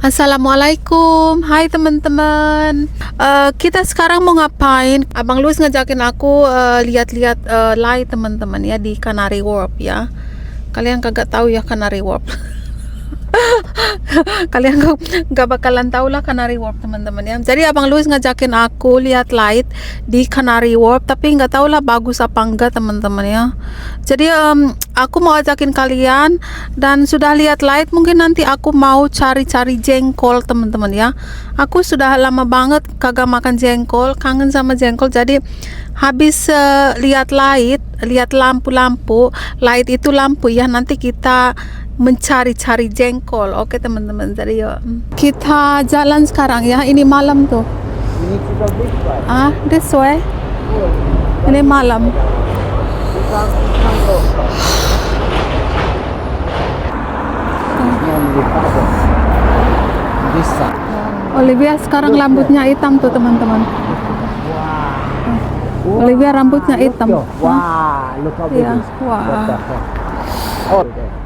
Assalamualaikum, hai teman-teman. Kita sekarang mau ngapain? Abang Luis ngajakin aku lihat-lihat light teman-teman ya di Canary Wharf ya. Kalian kagak tahu ya Canary Wharf. Kalian gak bakalan tahu lah Canary Wharf teman-teman ya. Jadi Abang Luis ngajakin aku lihat light di Canary Wharf, tapi nggak tahu lah bagus apa enggak teman-teman ya. Jadi aku mau ajakin kalian dan sudah lihat light, mungkin nanti aku mau cari-cari jengkol teman-teman ya. Aku sudah lama banget kagak makan jengkol, kangen sama jengkol. Jadi habis lihat light, lihat lampu-lampu, light itu lampu ya, nanti kita mencari-cari jengkol. Oke teman-teman, jadi yuk kita jalan sekarang ya. Ini malam tuh. This way. Ini malam. Olivia sekarang rambutnya hitam tuh teman-teman. Olivia rambutnya hitam. Wah, look how big Ya, it is. wah. What the heck? Oh,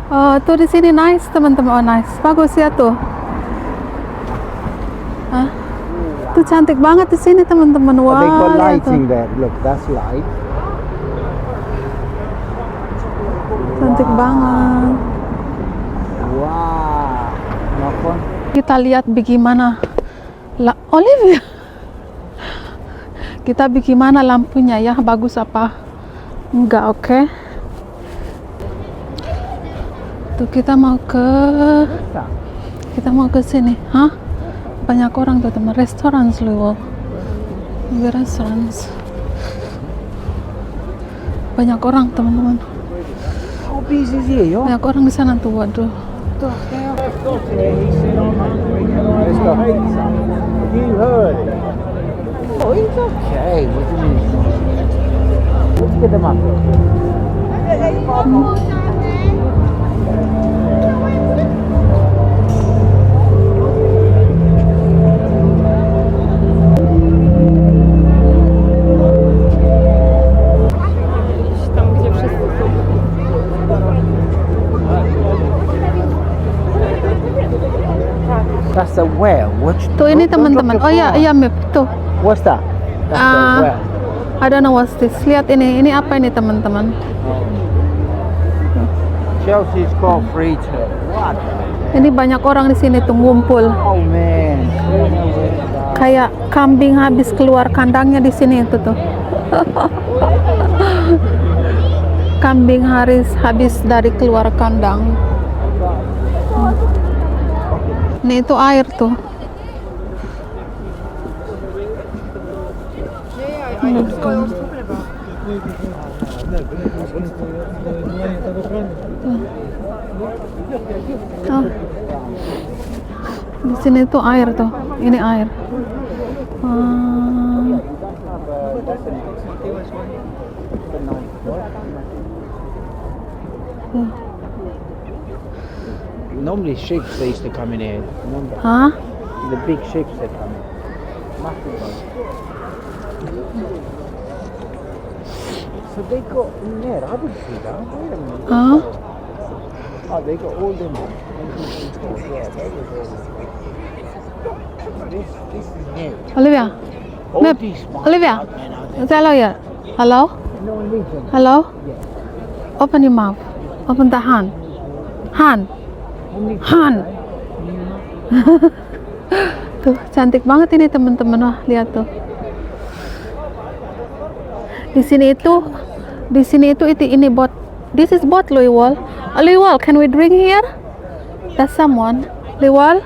Oh, tuh di sini nice teman-teman. Oh, nice. Bagus ya tuh. Tuh cantik banget di sini teman-teman. oh, Wah. they got lihat tuh. lighting there. Look, that's light. Cantik banget. Wow. Nelfon. Kita lihat bagaimana Olivia. Kita bagaimana lampunya ya, bagus apa enggak. Oke. Tuh kita mau ke sini. Banyak orang tuh teman. Restoran loh. Restoran. Banyak orang teman-teman. How busy is here, yo? Banyak orang di sana tuh. Waduh. Let's go. You heard. Oh, he's okay. What do you mean? Let's get them up. That's the well. What? Tuh ini teman-teman. Oh iya, Mip. Tuh. What's that? That's the well. I don't know what's this. Lihat ini. Ini apa ini teman-teman? Chelsea's got free to. What? Ini banyak orang di sini tuh ngumpul. Oh man. Kayak kambing habis keluar kandangnya di sini itu tuh. Kambing habis dari keluar kandang. Nih itu air tuh. Di sini tuh air tuh. Ini air. Normally ships they used to come in here. Remember? The big ships that come in. Massive ones. So they got in there. I didn't see that. Wait a minute. Oh, they got all them. Yeah, that was all. This is new. Olivia. All Mip. these smart Olivia. men out there. Hello ya. Hello? No one lives in. Hello? Yeah. Open your mouth. Open the hand. Hand. Only Han. Tuh cantik banget ini teman-teman. Wah, lihat tuh. Di sini itu ini bot. This is bot Liwal. Liwal, can we drink here? There's someone. Liwal.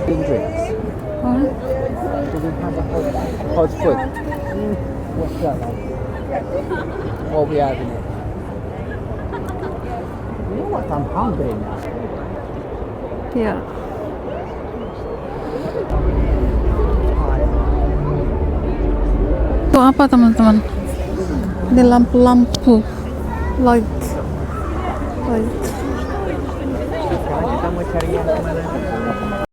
big drinks. Do we have a hot food? What's that like? What are we having it? You know what? I'm hungry now. Ya. Itu apa teman-teman? Ini lampu-lampu. Light. Sekarang kita mau cari yang kemana?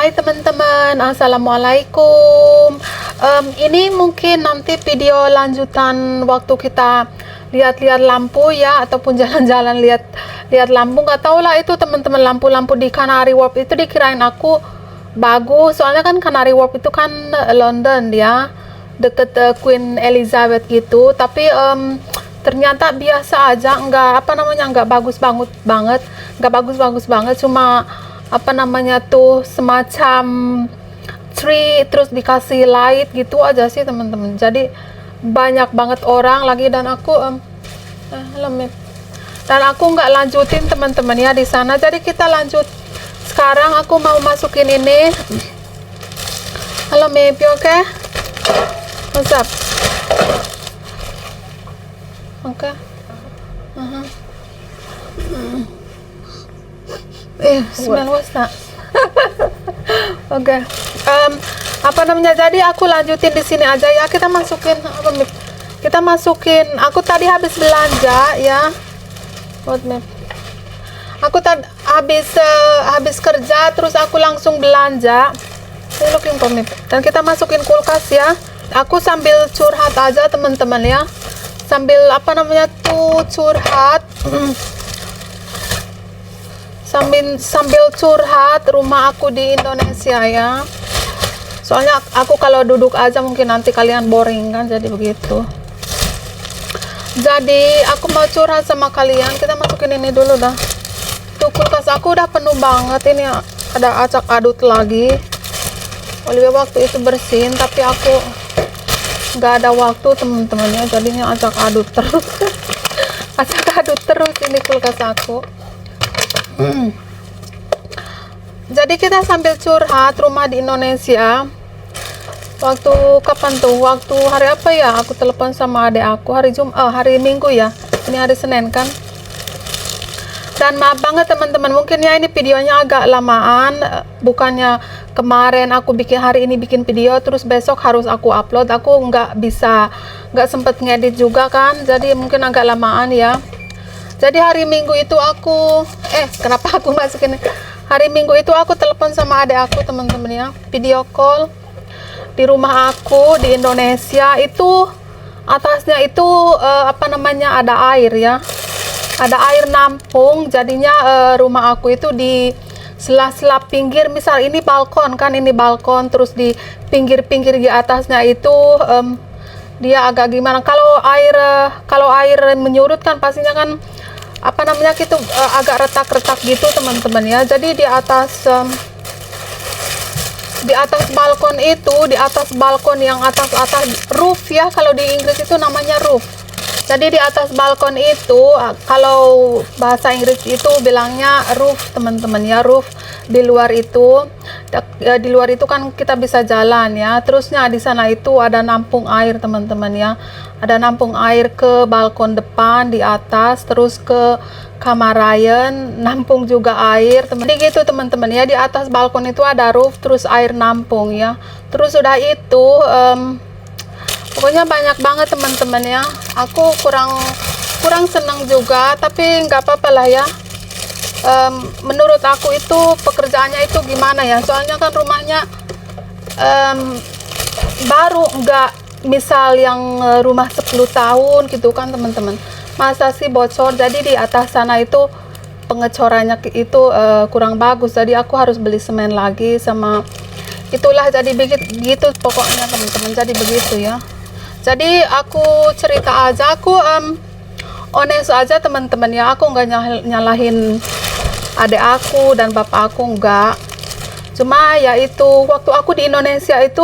Hai teman-teman, Assalamualaikum. Ini mungkin nanti video lanjutan waktu kita lihat-lihat lampu ya, ataupun jalan-jalan lihat lampu. Nggak tahu lah itu teman-teman, lampu-lampu di Canary Wharf itu dikirain aku bagus, soalnya kan Canary Wharf itu kan London ya, deket Queen Elizabeth gitu. Tapi ternyata biasa aja, nggak bagus banget, cuma semacam tree terus dikasih light gitu aja sih teman-teman. Jadi banyak banget orang lagi, dan aku nggak lanjutin teman-teman ya di sana. Jadi kita lanjut sekarang. Aku mau masukin ini. Halo Mip, you okay? What's up? Okay. Smell what's that? Oke. Jadi aku lanjutin di sini aja ya. Kita masukin aku tadi habis belanja ya. Aku tadi habis kerja, terus aku langsung belanja. Looking for me. Dan kita masukin kulkas ya. Aku sambil curhat aja teman-teman ya. Sambil curhat. Sambil curhat rumah aku di Indonesia ya. Soalnya aku kalau duduk aja mungkin nanti kalian boring kan, jadi begitu. Jadi aku mau curhat sama kalian. Kita masukin ini dulu dah. Tuh, kulkas aku udah penuh banget. Ini ada acak adut lagi. Oleh waktu itu bersihin, tapi aku nggak ada waktu teman-teman ya, jadinya acak adut terus. Acak adut terus ini kulkas aku. Jadi kita sambil curhat rumah di Indonesia. Waktu kapan tuh? Waktu hari apa ya? Aku telepon sama adek aku hari Minggu ya. Ini hari Senin kan. Dan maaf banget teman-teman, mungkin ya ini videonya agak lamaan. Bukannya kemarin aku hari ini bikin video terus besok harus aku upload. Aku nggak sempet ngedit juga kan. Jadi mungkin agak lamaan ya. Jadi hari Minggu itu kenapa aku masukin? Hari Minggu itu aku telepon sama adek aku teman-teman ya, video call di rumah aku di Indonesia. Itu atasnya itu ada air ya, ada air nampung. Jadinya rumah aku itu di sela-sela pinggir. Misal ini balkon kan, ini balkon, terus di pinggir-pinggir di atasnya itu dia agak gimana, kalau air menyurut kan pastinya kan gitu, agak retak-retak gitu teman-teman ya. Jadi di atas balkon itu, di atas balkon yang atas roof ya, kalau di Inggris itu namanya roof. Jadi di atas balkon itu, kalau bahasa Inggris itu bilangnya roof teman-teman ya, roof. Di luar itu kan kita bisa jalan ya. Terusnya di sana itu ada nampung air teman-teman ya, ada nampung air ke balkon depan di atas, terus ke kamar Ryan nampung juga air jadi gitu teman-teman ya. Di atas balkon itu ada roof, terus air nampung ya. Terus udah itu pokoknya banyak banget teman-teman ya. Aku kurang senang juga, tapi nggak apa-apa lah ya. Menurut aku itu pekerjaannya itu gimana ya, soalnya kan rumahnya baru, nggak misal yang rumah 10 tahun gitu kan teman-teman, masa sih bocor. Jadi di atas sana itu pengecorannya itu kurang bagus, jadi aku harus beli semen lagi sama itulah. Jadi begitu pokoknya teman-teman, jadi begitu ya. Jadi aku cerita aja, aku honest aja teman-teman ya. Aku nggak nyalahin adik aku dan bapak aku, enggak. Cuma ya itu waktu aku di Indonesia itu,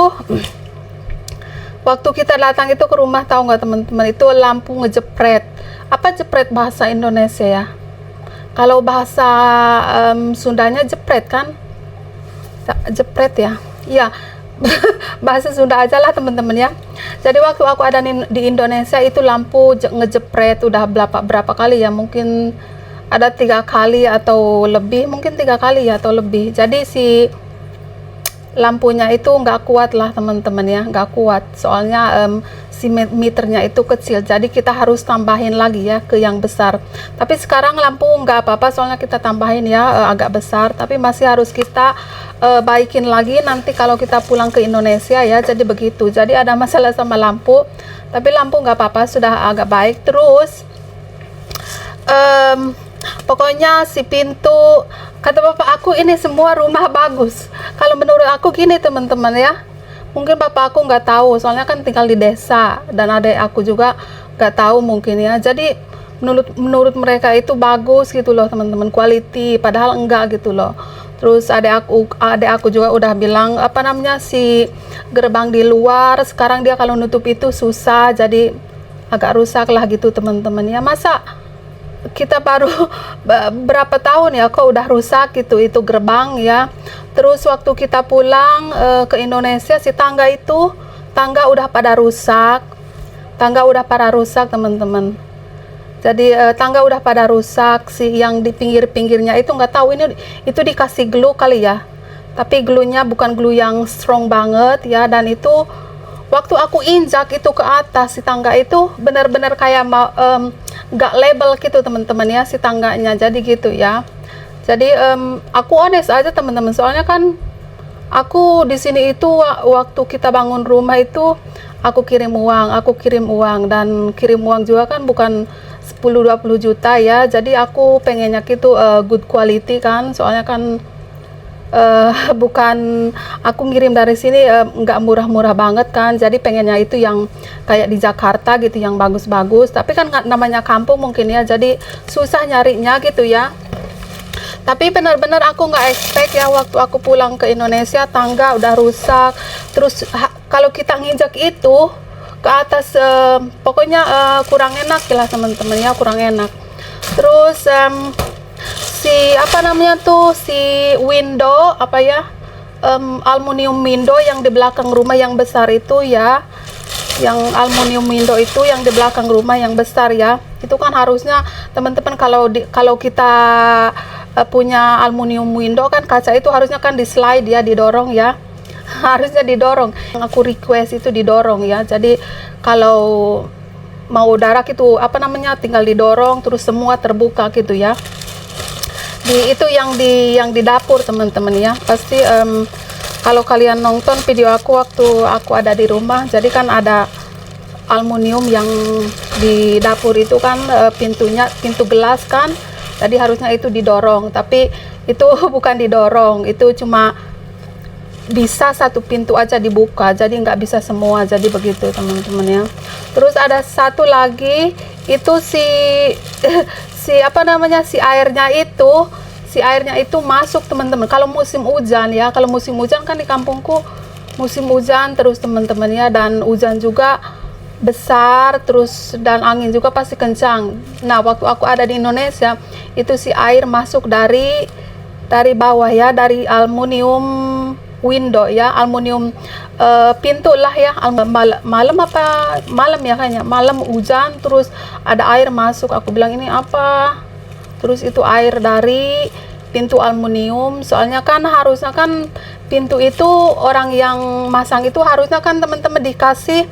waktu kita datang itu ke rumah, tahu nggak teman-teman, itu lampu ngejepret. Apa jepret bahasa Indonesia ya? Kalau bahasa Sundanya jepret kan? Jepret ya? Iya. Bahasa Sunda aja lah teman-teman ya. Jadi waktu aku ada di Indonesia itu lampu ngejepret udah berapa kali ya, mungkin ada 3 kali atau lebih, mungkin 3 kali ya atau lebih. Jadi si lampunya itu nggak kuat lah teman-teman ya, nggak kuat soalnya si meternya itu kecil, jadi kita harus tambahin lagi ya ke yang besar. Tapi sekarang lampu nggak apa-apa soalnya kita tambahin ya agak besar, tapi masih harus kita baikin lagi nanti kalau kita pulang ke Indonesia ya. Jadi begitu, jadi ada masalah sama lampu, tapi lampu nggak apa-apa, sudah agak baik. Terus pokoknya si pintu, kata bapak aku ini semua rumah bagus. Kalau menurut aku gini teman-teman ya, mungkin bapak aku nggak tahu soalnya kan tinggal di desa, dan adik aku juga nggak tahu mungkin ya. Jadi menurut mereka itu bagus gitu loh teman-teman, quality, padahal enggak gitu loh. Terus adik aku juga udah bilang apa namanya, si gerbang di luar sekarang dia kalau nutup itu susah, jadi agak rusak lah gitu teman-teman ya. Masa kita baru berapa tahun ya kok udah rusak gitu itu gerbang ya. Terus waktu kita pulang ke Indonesia, si tangga udah pada rusak, teman-teman. Jadi tangga udah pada rusak, si yang di pinggir-pinggirnya itu nggak tahu ini itu dikasih glue kali ya, tapi glue-nya bukan glue yang strong banget ya. Dan itu waktu aku injak itu ke atas, si tangga itu benar-benar kayak nggak label gitu teman-teman ya si tangganya, jadi gitu ya. Jadi aku honest aja teman-teman, soalnya kan aku di sini itu waktu kita bangun rumah itu aku kirim uang, dan kirim uang juga kan bukan 10-20 juta ya. Jadi aku pengennya gitu good quality kan, soalnya kan bukan aku ngirim dari sini nggak murah-murah banget kan, jadi pengennya itu yang kayak di Jakarta gitu yang bagus-bagus. Tapi kan namanya kampung mungkin ya, jadi susah nyarinya gitu ya. Tapi benar-benar aku nggak expect ya waktu aku pulang ke Indonesia tangga udah rusak. Terus kalau kita nginjak itu ke atas pokoknya kurang enak lah teman-teman ya, kurang enak. Terus si apa namanya tuh, si window apa ya, aluminium window yang di belakang rumah yang besar itu ya, yang aluminium window itu yang di belakang rumah yang besar ya, itu kan harusnya teman-teman kalau kita punya aluminium window kan, kaca itu harusnya kan di slide ya, didorong ya, harusnya didorong. Aku request itu didorong ya, jadi kalau mau darak itu apa namanya tinggal didorong terus semua terbuka gitu ya. Itu yang di dapur teman-teman ya, pasti kalau kalian nonton video aku waktu aku ada di rumah, jadi kan ada aluminium yang di dapur itu kan, pintu gelas kan, jadi harusnya itu didorong, tapi itu bukan didorong, itu cuma bisa satu pintu aja dibuka, jadi nggak bisa semua, jadi begitu teman-teman ya. Terus ada satu lagi itu si apa namanya, si airnya itu masuk teman-teman kalau musim hujan ya. Kalau musim hujan kan di kampungku musim hujan terus teman-teman ya, dan hujan juga besar terus, dan angin juga pasti kencang. Nah waktu aku ada di Indonesia itu si air masuk dari bawah ya, dari aluminium window ya, aluminium pintu lah ya. Malam ya kayaknya, malam hujan terus ada air masuk. Aku bilang ini apa, terus itu air dari pintu aluminium. Soalnya kan harusnya kan pintu itu orang yang masang itu harusnya kan teman-teman dikasih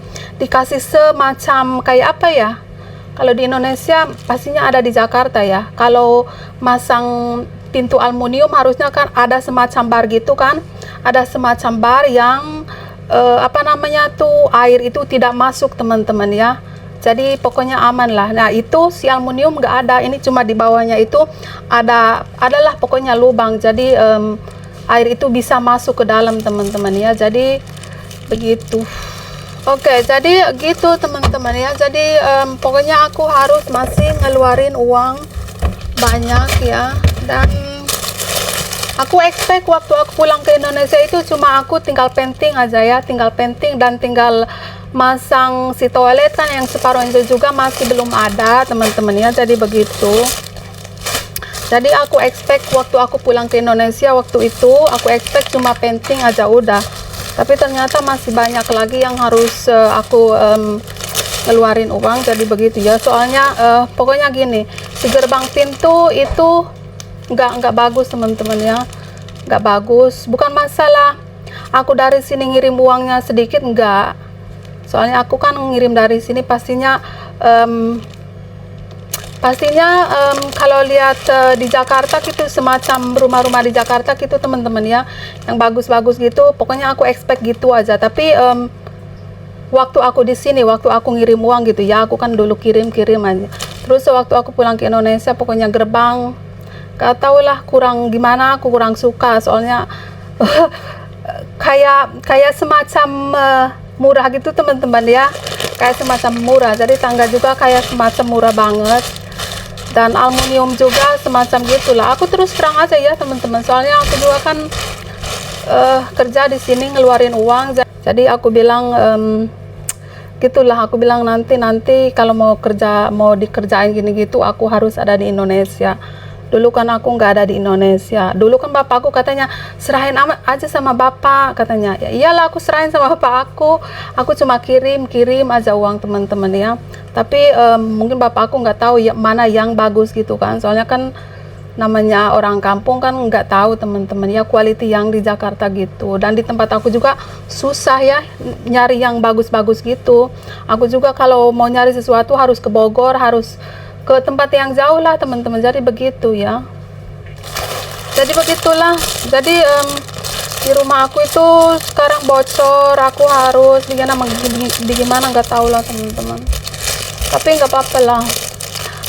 semacam kayak apa ya, kalau di Indonesia pastinya ada di Jakarta ya, kalau masang pintu aluminium harusnya kan ada semacam bar gitu kan, ada semacam bar yang apa namanya tuh, air itu tidak masuk teman-teman ya, jadi pokoknya aman lah. Nah itu si aluminium nggak ada, ini cuma di bawahnya itu adalah pokoknya lubang, jadi air itu bisa masuk ke dalam teman-teman ya, jadi begitu. Oke, jadi gitu teman-teman ya, jadi pokoknya aku harus masih ngeluarin uang banyak ya, dan aku expect waktu aku pulang ke Indonesia itu cuma aku tinggal painting aja ya, tinggal painting dan tinggal masang si toilet kan, yang separuh itu juga masih belum ada teman-teman ya, jadi begitu. Jadi aku expect waktu aku pulang ke Indonesia waktu itu aku expect cuma painting aja udah, tapi ternyata masih banyak lagi yang harus aku ngeluarin uang, jadi begitu ya. Soalnya pokoknya gini, si gerbang pintu itu nggak bagus teman-teman ya, nggak bagus. Bukan masalah aku dari sini ngirim uangnya sedikit, enggak. Soalnya aku kan ngirim dari sini pastinya kalau lihat di Jakarta gitu, semacam rumah-rumah di Jakarta gitu teman-teman ya, yang bagus-bagus gitu, pokoknya aku expect gitu aja. Tapi waktu aku di sini, waktu aku ngirim uang gitu ya, aku kan dulu kirim aja. Terus waktu aku pulang ke Indonesia, pokoknya gerbang, gak tau lah, kurang gimana, aku kurang suka. Soalnya kayak semacam murah gitu teman-teman ya, kayak semacam murah. Jadi tangga juga kayak semacam murah banget, dan aluminium juga semacam gitulah. Aku terus terang aja ya teman-teman, soalnya aku juga kan kerja di sini ngeluarin uang. Jadi aku bilang gitulah, aku bilang nanti kalau mau dikerjain gini gitu, aku harus ada di Indonesia. Dulu kan aku nggak ada di Indonesia. Dulu kan bapakku katanya, serahin aja sama bapak, katanya. Ya iyalah, aku serahin sama bapak aku cuma kirim aja uang teman-teman ya. Tapi mungkin bapak aku nggak tahu ya mana yang bagus gitu kan, soalnya kan namanya orang kampung kan nggak tahu teman-teman ya quality yang di Jakarta gitu. Dan di tempat aku juga susah ya nyari yang bagus-bagus gitu. Aku juga kalau mau nyari sesuatu harus ke Bogor, harus ke tempat yang jauh lah teman-teman. Jadi begitu ya, jadi begitulah. Jadi di rumah aku itu sekarang bocor, aku harus bagaimana nggak tahu lah teman-teman. Tapi nggak apa-apa lah,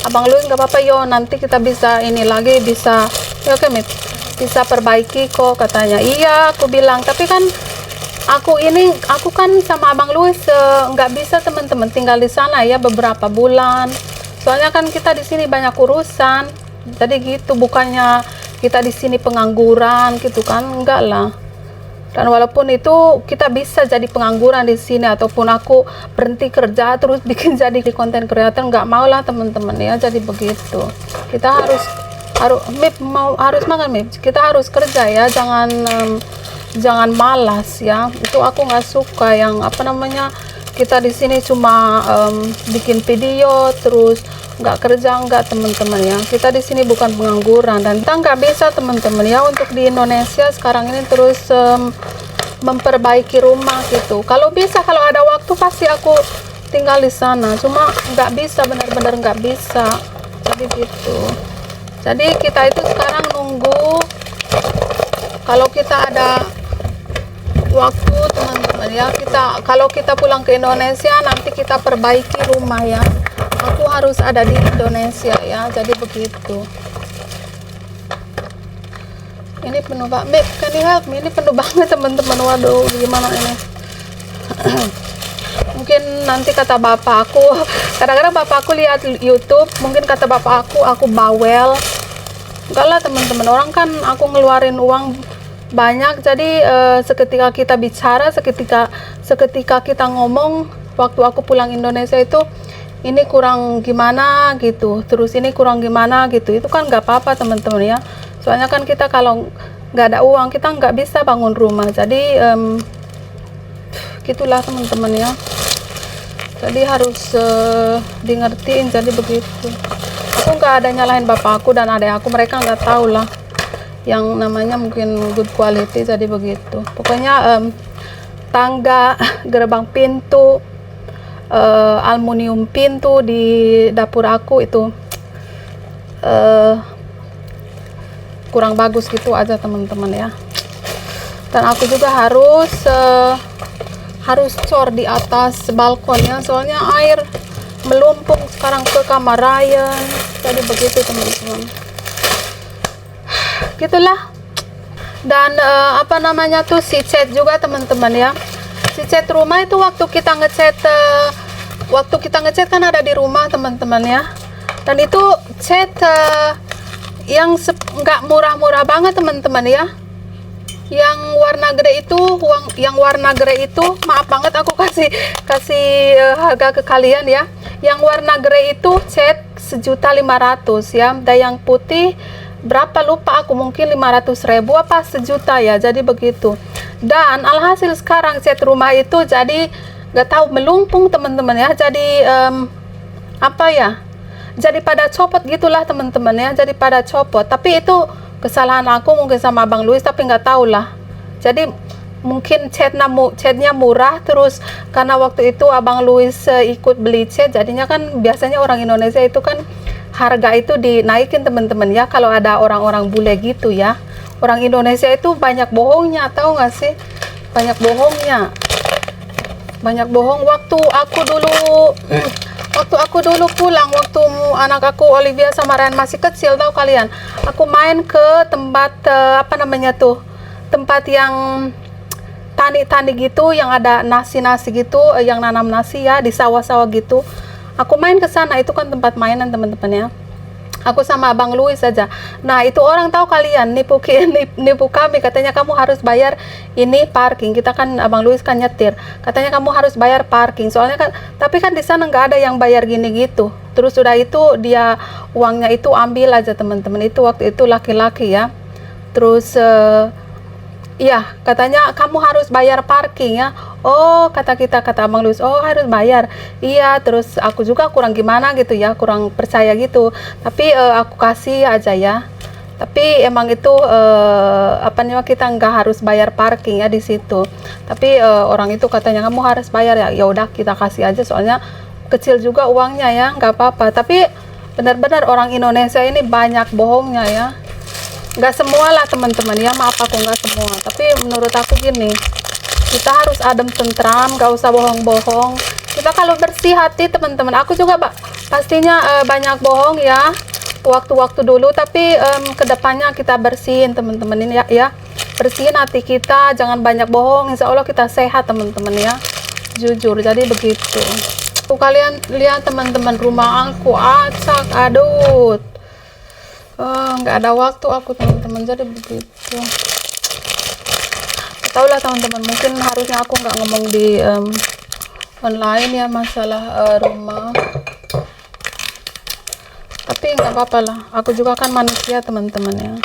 Abang Louis, nggak apa-apa yo, nanti kita bisa ini lagi, bisa ya, oke Mit, bisa perbaiki kok, katanya. Iya, aku bilang, tapi kan aku kan sama Abang Louis nggak bisa teman-teman tinggal di sana ya beberapa bulan. Soalnya kan kita di sini banyak urusan. Jadi gitu, bukannya kita di sini pengangguran gitu kan, enggak lah. Dan walaupun itu kita bisa jadi pengangguran di sini, ataupun aku berhenti kerja terus bikin jadi konten creator, nggak mau lah teman-teman ya. Jadi begitu, kita harus makan Mip, kita harus kerja ya, jangan malas ya. Itu aku nggak suka yang apa namanya, kita di sini cuma bikin video terus nggak kerja, nggak teman-teman ya. Kita di sini bukan pengangguran, dan kita nggak bisa teman-teman ya untuk di Indonesia sekarang ini terus memperbaiki rumah gitu. Kalau bisa, kalau ada waktu pasti aku tinggal di sana, cuma nggak bisa, benar-benar nggak bisa. Jadi gitu. Jadi kita itu sekarang nunggu kalau kita ada waktu teman-teman ya, kalau kita pulang ke Indonesia nanti kita perbaiki rumah ya. Aku harus ada di Indonesia ya, jadi begitu. Ini penuh banget, can you help me? Ini penuh banget teman-teman. Waduh, gimana ini? Mungkin nanti kata bapak aku, kadang-kadang bapak aku lihat YouTube, mungkin kata bapak aku bawel. Enggak lah teman-teman, orang kan aku ngeluarin uang banyak, jadi seketika kita bicara, seketika kita ngomong, waktu aku pulang Indonesia itu ini kurang gimana gitu, terus ini kurang gimana gitu, itu kan nggak apa-apa teman-teman ya. Soalnya kan kita kalau nggak ada uang, kita nggak bisa bangun rumah. Jadi gitulah teman-teman ya, jadi harus di ngertiin. Jadi begitu, aku nggak ada nyalahin bapak aku dan adik aku, mereka nggak tahu lah yang namanya mungkin good quality. Jadi begitu, pokoknya tangga, gerbang pintu, aluminium pintu di dapur aku itu kurang bagus gitu aja teman-teman ya. Dan aku juga harus cor di atas balkonnya, soalnya air melumpung sekarang ke kamar Ryan. Jadi begitu teman-teman, gitulah. Dan apa namanya tuh, si cat juga teman-teman ya, si cat rumah itu waktu kita ngecat kan ada di rumah teman-teman ya. Dan itu cat yang nggak murah-murah banget teman-teman ya, yang warna grey itu, maaf banget aku kasih harga ke kalian ya. Yang warna grey itu cat 1.500.000 ya, dan yang putih berapa lupa aku, mungkin 500.000 apa sejuta ya. Jadi begitu. Dan alhasil sekarang cat rumah itu jadi nggak tahu melumpung teman-teman ya. Jadi apa ya, jadi pada copot gitulah teman-teman ya, jadi pada copot. Tapi itu kesalahan aku mungkin sama Bang Louis, tapi nggak tahu lah. Jadi mungkin catnya murah, terus karena waktu itu Abang Louis ikut beli cat, jadinya kan biasanya orang Indonesia itu kan harga itu dinaikin teman-teman ya, kalau ada orang-orang bule gitu ya. Orang Indonesia itu banyak bohongnya, tahu nggak sih? Banyak bohongnya, banyak bohong. Waktu aku dulu pulang, waktu anak aku Olivia sama Ryan masih kecil, tahu kalian, aku main ke tempat apa namanya tuh, tempat yang tani-tani gitu, yang ada nasi-nasi gitu, yang nanam nasi ya di sawah-sawah gitu. Aku main ke sana, itu kan tempat mainan teman-teman ya. Aku sama Abang Louis saja. Nah, itu orang tahu kalian nipu kami, katanya kamu harus bayar ini parking. Kita kan Abang Louis kan nyetir. Katanya kamu harus bayar parking. Soalnya kan, tapi kan di sana nggak ada yang bayar gini gitu. Terus sudah itu dia uangnya itu ambil aja teman-teman. Itu waktu itu laki-laki ya. Terus iya, katanya kamu harus bayar parking ya. Oh, kata Abang Louis, oh harus bayar. Iya, terus aku juga kurang gimana gitu ya, kurang percaya gitu. Tapi aku kasih aja ya. Tapi emang itu apa namanya, kita nggak harus bayar parking ya di situ. Tapi orang itu katanya kamu harus bayar ya. Ya udah kita kasih aja, soalnya kecil juga uangnya ya, nggak apa-apa. Tapi benar-benar orang Indonesia ini banyak bohongnya ya. Nggak semua lah teman-teman ya, maaf aku nggak semua, tapi menurut aku gini, kita harus adem tentram, nggak usah bohong-bohong. Kita kalau bersih hati teman-teman, aku juga pastinya banyak bohong ya waktu-waktu dulu, tapi kedepannya kita bersihin teman-teman ini ya, bersihin hati kita, jangan banyak bohong, insya Allah kita sehat teman-teman ya, jujur. Jadi begitu. Tuh kalian lihat teman-teman, rumah aku acak adut. Nggak ada waktu aku teman-teman, jadi begitu. Tahu lah teman-teman, mungkin harusnya aku nggak ngomong di online ya masalah rumah, tapi nggak apa-apa lah, aku juga kan manusia teman-teman ya.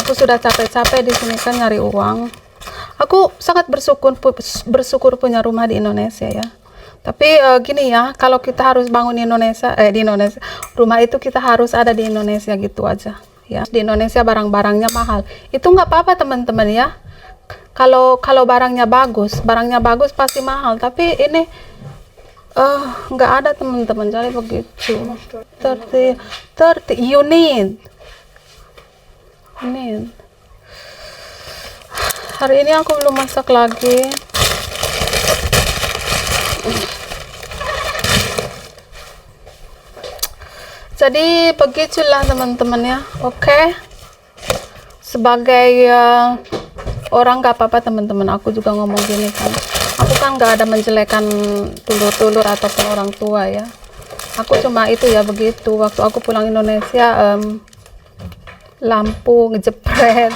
Aku sudah capek-capek di sini kan nyari uang. Aku sangat bersyukur punya rumah di Indonesia ya. Tapi gini ya, kalau kita harus bangun di Indonesia, rumah itu kita harus ada di Indonesia gitu aja ya. Di Indonesia barang-barangnya mahal, itu nggak apa-apa teman-teman ya. Kalau barangnya bagus pasti mahal. Tapi ini nggak ada teman-teman, jadi begitu. 30 you need. Hari ini aku belum masak lagi. Jadi begitulah teman-teman ya. Oke. Sebagai orang nggak apa-apa teman-teman, aku juga ngomong gini kan. Aku kan nggak ada menjelekan dulur-dulur ataupun orang tua ya. Aku cuma itu ya begitu. Waktu aku pulang Indonesia, lampu ngejepret,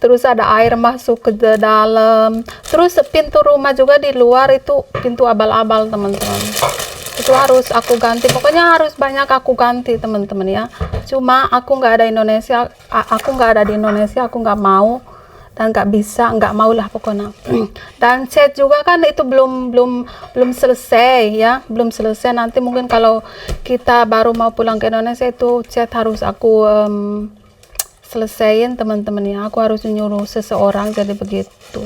terus ada air masuk ke dalam, terus pintu rumah juga di luar itu pintu abal-abal teman-teman. Itu harus aku ganti, pokoknya harus banyak aku ganti teman-teman ya. Cuma aku nggak ada Indonesia, aku nggak mau dan nggak mau lah pokoknya. Dan cat juga kan itu belum selesai ya, belum selesai. Nanti mungkin kalau kita baru mau pulang ke Indonesia itu cat harus aku selesaiin teman-teman ya. Aku harus nyuruh seseorang, jadi begitulah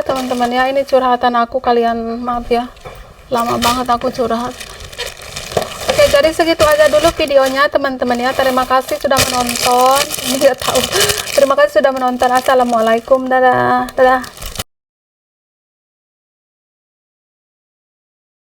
teman-teman ya. Ini curhatan aku, kalian maaf ya, lama banget aku curhat. Oke, jadi segitu aja dulu videonya teman-teman ya. Terima kasih sudah menonton. Ini nggak tahu. Terima kasih sudah menonton. Assalamualaikum, dadah.